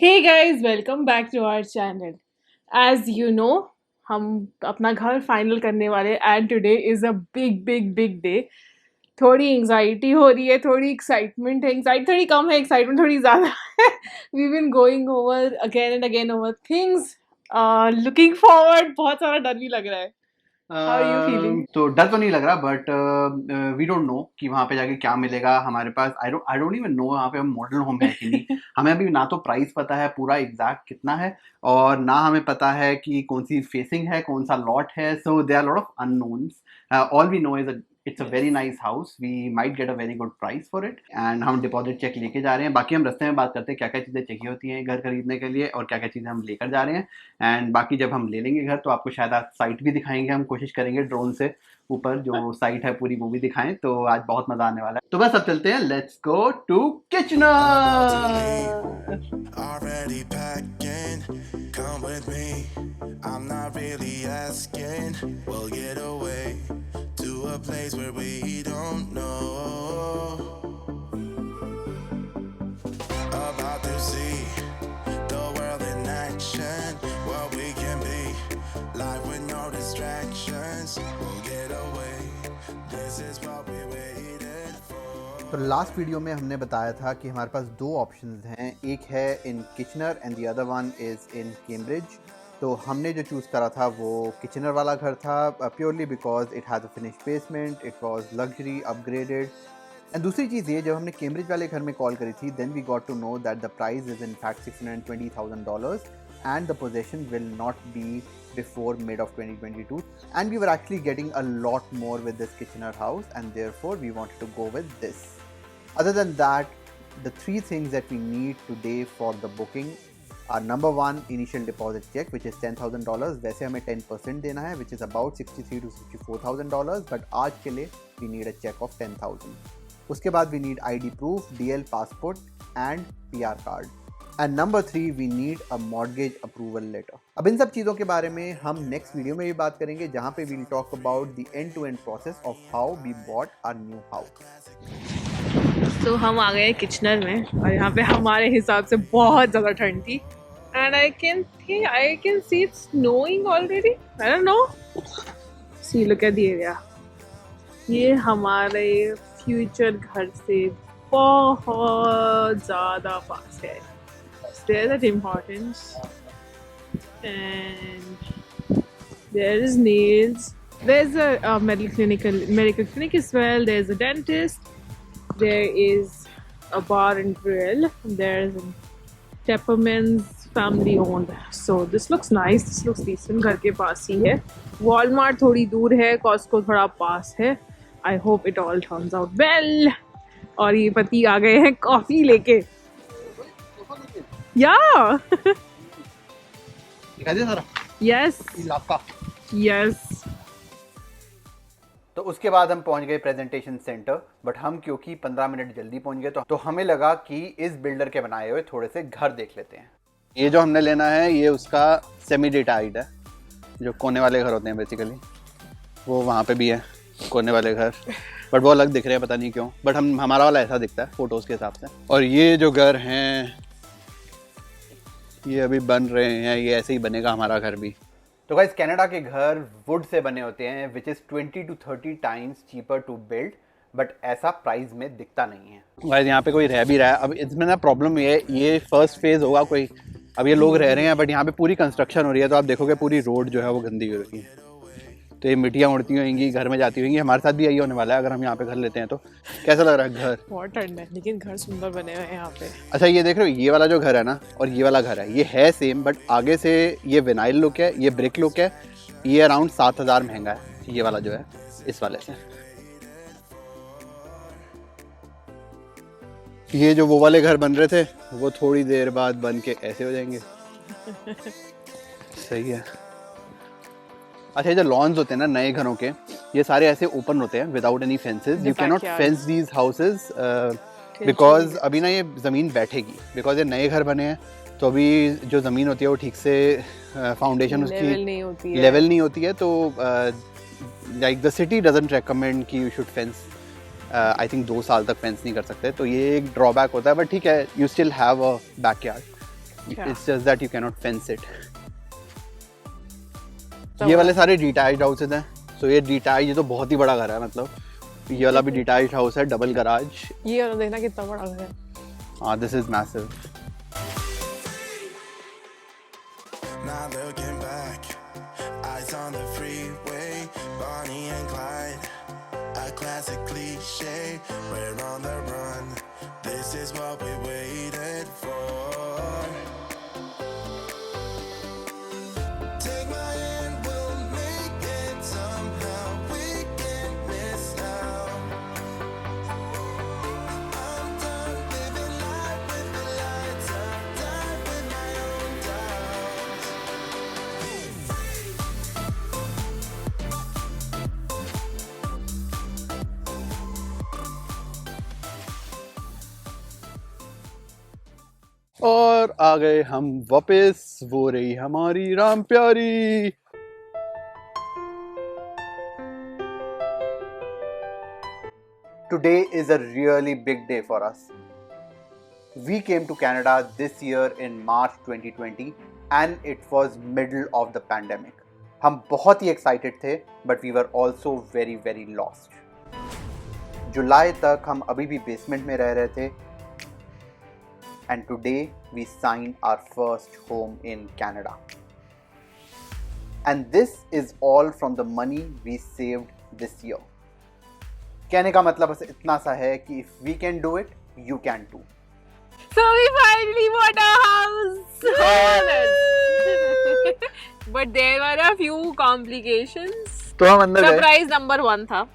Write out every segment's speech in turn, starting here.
Hey guys, welcome back to our channel. As you know, हम अपना घर final करने वाले and today is a big day. थोड़ी एंजाइटी हो रही है, थोड़ी एक्साइटमेंट है. एंजाइटी थोड़ी कम है, एक्साइटमेंट थोड़ी ज़्यादा है. We been going over again and again over things. Looking forward. बहुत सारा डर भी लग रहा है. How are you feeling? तो डर तो नहीं लग रहा बट वी डोंट नो कि वहाँ पे जाके क्या मिलेगा हमारे पास. आई डोंट इवन नो वहाँ पे हम मॉडल होम है कि नहीं. हमें अभी ना तो प्राइस पता है पूरा एग्जैक्ट कितना है, और ना हमें पता है कि कौन सी फेसिंग है, कौन सा लॉट है. So they are lot of unknowns. All we know is it's a very nice house. We might get a very good price for it, and हम डिपॉजिट चेक लेके जा रहे हैं. बाकी हम रास्ते में बात करते हैं क्या क्या चीज़ें चाहिए होती हैं घर खरीदने के लिए और क्या क्या चीज़ें हम लेकर जा रहे हैं. एंड बाकी जब हम ले लेंगे घर तो आपको शायद आज साइट भी दिखाएंगे. हम कोशिश करेंगे ड्रोन से ऊपर जो साइट है पूरी वो भी दिखाएं. तो आज बहुत मजा आने वाला है. तो बस अब चलते हैं. Let's go to Kitchener. Already packing, come with me. I'm not really asking. We'll get away to a place where we don't know. About to see the world in action. What we can be, life with no distractions. We'll get away. This is what we waited for. तो last video में हमने बताया था कि हमारे पास दो options हैं. एक है in Kitchener and the other one is in Cambridge. तो हमने जो चूज़ करा था वो किचनर वाला घर था, purely because it has a finished basement, it was luxury upgraded. And दूसरी चीज़ ये, जब हमने कैम्ब्रिज वाले घर में कॉल करी थी then we got to know that the price is in fact $620,000 and the possession will not be before mid of 2022, and we were actually getting a lot more with this Kitchener house, and therefore we wanted to go with this. Other than that, the three things that we need today for the booking are: number one, initial deposit check, which is $10,000. वैसे हमें 10% देना है, which is about $63,000 to $64,000, but आज के लिए we need a check of 10,000. उसके बाद we need ID proof, DL passport and PR card. And number 3, we need a mortgage approval letter. अब इन सब चीज़ों के बारे में हम नेक्स्ट वीडियो में भी बात करेंगे, जहाँ पे we'll talk about the end to end process of how we bought our new house. तो हम आ गए किचनर में और यहाँ पे हमारे हिसाब से बहुत ज़्यादा ठंड थी. And I can see it's snowing already. I don't know. See look at the area. ये हमारे फ्यूचर घर से बहुत ज़्यादा पास है. There's a Tim Hortons and there is nails. There's a medical clinic as well. There's a dentist. There is a bar and grill. There's a Tepperman's family owned. So this looks nice. This looks decent. घर के पास ही है. Walmart थोड़ी दूर है. Costco थोड़ा पास है. I hope it all turns out well. और ये पति आ गए हैं कॉफी लेके. Yeah. दिखा दिया सारा. Yes. आपका. Yes. तो उसके बाद हम पहुंच गए प्रेजेंटेशन सेंटर, बट हम क्योंकि 15 मिनट जल्दी पहुंच गए तो हमें लगा कि इस बिल्डर के बनाए हुए थोड़े से घर देख लेते हैं. ये जो हमने लेना है ये उसका सेमी डिटाइड है, जो कोने वाले घर होते हैं बेसिकली. वो वहाँ पे भी है कोने वाले घर, बट वो अलग दिख रहे हैं पता नहीं क्यों. बट हमारा वाला ऐसा दिखता है फोटोज़ के हिसाब से. और ये जो घर हैं ये अभी बन रहे हैं, ये ऐसे ही बनेगा हमारा घर भी. तो गाइस, कनाडा के घर वुड से बने होते हैं, which is 20 to 30 times cheaper to build, but ऐसा प्राइस में दिखता नहीं है. गाइस, यहाँ पे कोई रह भी रहा है. अब इसमें ना प्रॉब्लम ये फर्स्ट फेज़ होगा कोई. अब ये लोग रह रहे हैं बट यहाँ पे पूरी कंस्ट्रक्शन हो रही है, तो आप देखोगे पूरी रोड जो है वो गंदी हो रही है. तो ये मिट्टियाँ उड़ती होंगी, घर में जाती होंगी. हमारे साथ भी यही होने वाला है अगर हम यहाँ पे घर लेते हैं. तो कैसा लग रहा है घर? बहुत ठंड है लेकिन घर सुंदर बने हुए हैं यहाँ पे. अच्छा, ये देख रहे हो, ये वाला जो घर है ना और ये वाला घर है, ये है सेम, बट आगे से ये विनाइल लुक है, ये ब्रिक लुक है. ये अराउंड 7,000 महंगा है ये वाला जो है इस वाले से. ये जो वो वाले घर बन रहे थे वो थोड़ी देर बाद बन के ऐसे हो जाएंगे. सही है. अच्छा, ये जो लॉन्स होते हैं ना नए घरों के, ये सारे ऐसे ओपन होते हैं without any fences. You can not fence these houses because अभी ना ये ज़मीन बैठेगी, बिकॉज ये नए घर बने हैं. तो अभी जो ज़मीन होती है वो ठीक से फाउंडेशन उसकी लेवल नहीं होती है. तो like the city doesn't recommend कि you should fence. I think 2 साल तक फेंस नहीं कर सकते. तो ये एक ड्रॉबैक होता है, बट ठीक है, you still have a backyard. It's just that you cannot fence it. ये वाले सारे डिटैच्ड हाउसेज हैं. So ये डिटैच, ये तो बहुत ही बड़ा घर है, मतलब ये वाला भी डिटैच्ड हाउस है, डबल गराज. ये वाला देखना कितना बड़ा घर है. हाँ, this is massive. Now looking back, eyes on the freeway, Bonnie and Clyde, a classic cliche. We're on the run. This is what we waited for. Take my hand, we'll make it somehow. We can't miss out. I'm done living life with the lights up, done with my own doubts. और आ गए हम वापस, वो रही हमारी राम प्यारी. Today is a really big day for us. We came to Canada this year in March 2020 and it was middle of the pandemic. हम बहुत ही excited थे, but we were also very very lost. जुलाई तक हम अभी भी basement में रह रहे थे. And today we signed our first home in Canada. And this is all from the money we saved this year. कहने का मतलब बस इतना सा है कि if we can do it, you can too. So we finally bought a house. But there were a few complications. तो हम अंदर गए. Surprise number 1 था.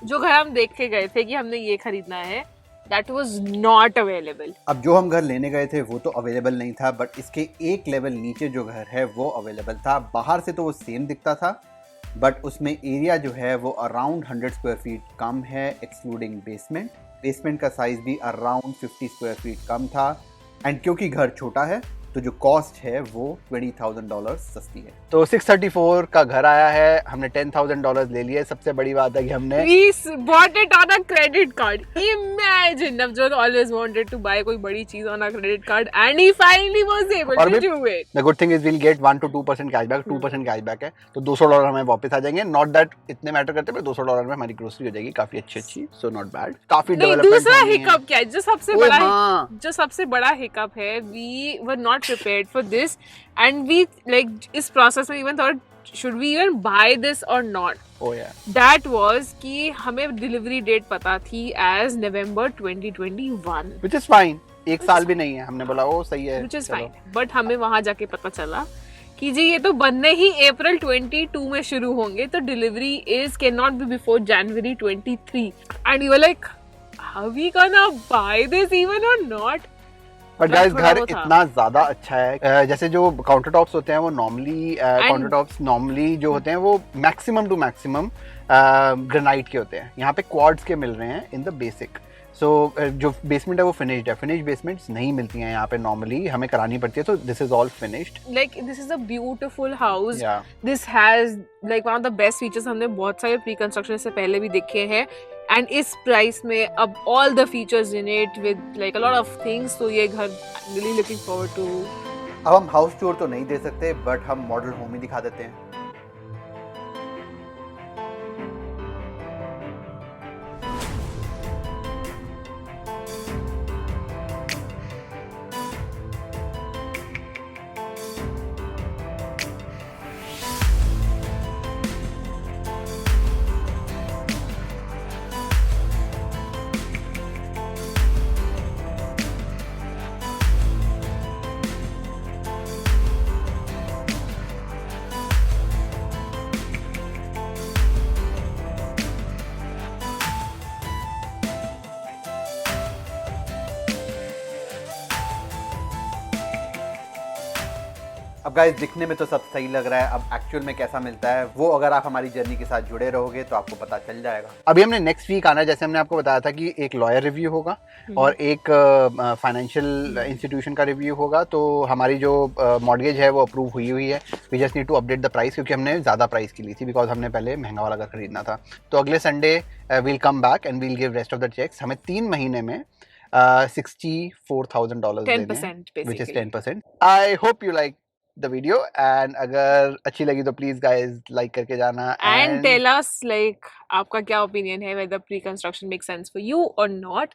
जो घर हम देख के गए थे कि हमने ये खरीदना है, that was not available. अब जो हम घर लेने गए थे वो तो अवेलेबल नहीं था, बट इसके एक लेवल नीचे जो घर है वो अवेलेबल था. बाहर से तो वो सेम दिखता था, बट उसमें एरिया जो है वो अराउंड 100 स्क्वायर फीट कम है, एक्सक्लूडिंग बेसमेंट. बेसमेंट का साइज भी अराउंड 50 स्क्वायर फीट कम था. एंड क्योंकि घर छोटा है तो जो कॉस्ट है वो $20,000 सस्ती है. तो 634 का घर आया है. हमने $10,000 ले लिए. सबसे बड़ी बात है कि हमने We bought it on a credit card. Imagine, Navjot always wanted to buy कोई बड़ी चीज on a credit card and he finally was able to do it. The good thing is we'll get 1 to 2% cashback. 2% cashback है तो $200 हमें वापस आ जाएंगे. Not that इतने matter करते, पर $200 में हमारी ग्रोसरी हो जाएगी काफी अच्छी. So not bad. काफी नहीं, डेवलपमेंट. दूसरा हिकअप क्या है? हाँ. जो सबसे बड़ा हिकअप है, we were not prepared for this and we like इस process में even thought should we even buy this or not. Oh yeah. That was कि हमें डिलीवरी डेट पता थी as November 2021. Which is fine. एक साल भी नहीं है. हमने बोला ओ सही है. Which is fine. But हमें वहाँ जाके पता चला कि जी ये तो बनने ही अप्रैल 22 में शुरू होंगे, तो delivery is cannot be before January 23. And you were like, are we gonna buy this even or not? But guys घर इतना ज्यादा अच्छा है. जैसे जो काउंटर टॉप्स होते हैं वो नॉर्मली काउंटर टॉप्स नॉर्मली जो होते हैं वो मैक्सिमम टू मैक्सिमम ग्रेनाइट के होते हैं. यहाँ पे क्वार्ट्ज के मिल रहे हैं इन द बेसिक. सो जो बेसमेंट है वो फिनिश्ड है. फिनिश्ड बेसमेंट्स नहीं मिलती हैं यहाँ पे नॉर्मली, हमें करानी पड़ती है. तो this is all finished. Like this is a beautiful house. Yeah. This has like one of the best features. हमने बहुत सारे प्री कंस्ट्रक्शन से पहले भी देखे हैं. एंड इस प्राइस में अब all the features in it with like a lot of things. तो ये घर रियली लुकिंग फॉरवर्ड टू. अब हम हाउस टूर तो नहीं दे सकते, बट हम मॉडल होम ही दिखा देते हैं. अब गाइस दिखने में तो सब सही लग रहा है. अब एक्चुअल में कैसा मिलता है वो अगर आप हमारी जर्नी के साथ जुड़े रहोगे तो आपको पता चल जाएगा. अभी हमने नेक्स्ट वीक आना है. जैसे हमने आपको बताया था कि एक लॉयर रिव्यू होगा और एक फाइनेंशियल इंस्टीट्यूशन का रिव्यू होगा. तो हमारी जो मॉर्गेज है वो अप्रूव हुई है. We just need to update the price, क्योंकि हमने ज़्यादा प्राइस की ली थी बिकॉज हमने पहले महंगा वाला घर खरीदना था. तो अगले Sunday we'll come back and we'll give rest of the cheques. हमें 3 महीने में $64,000 देने हैं, 10% which is basically. 10%. I hope you like the video and अगर अच्छी लगी तो please guys like करके जाना And tell us like आपका क्या opinion है whether pre-construction makes sense for you or not.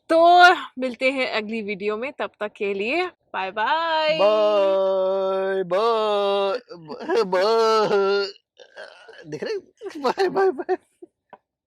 तो मिलते हैं अगली वीडियो में, तब तक के लिए bye bye. bye bye bye दिख रहे, bye bye bye.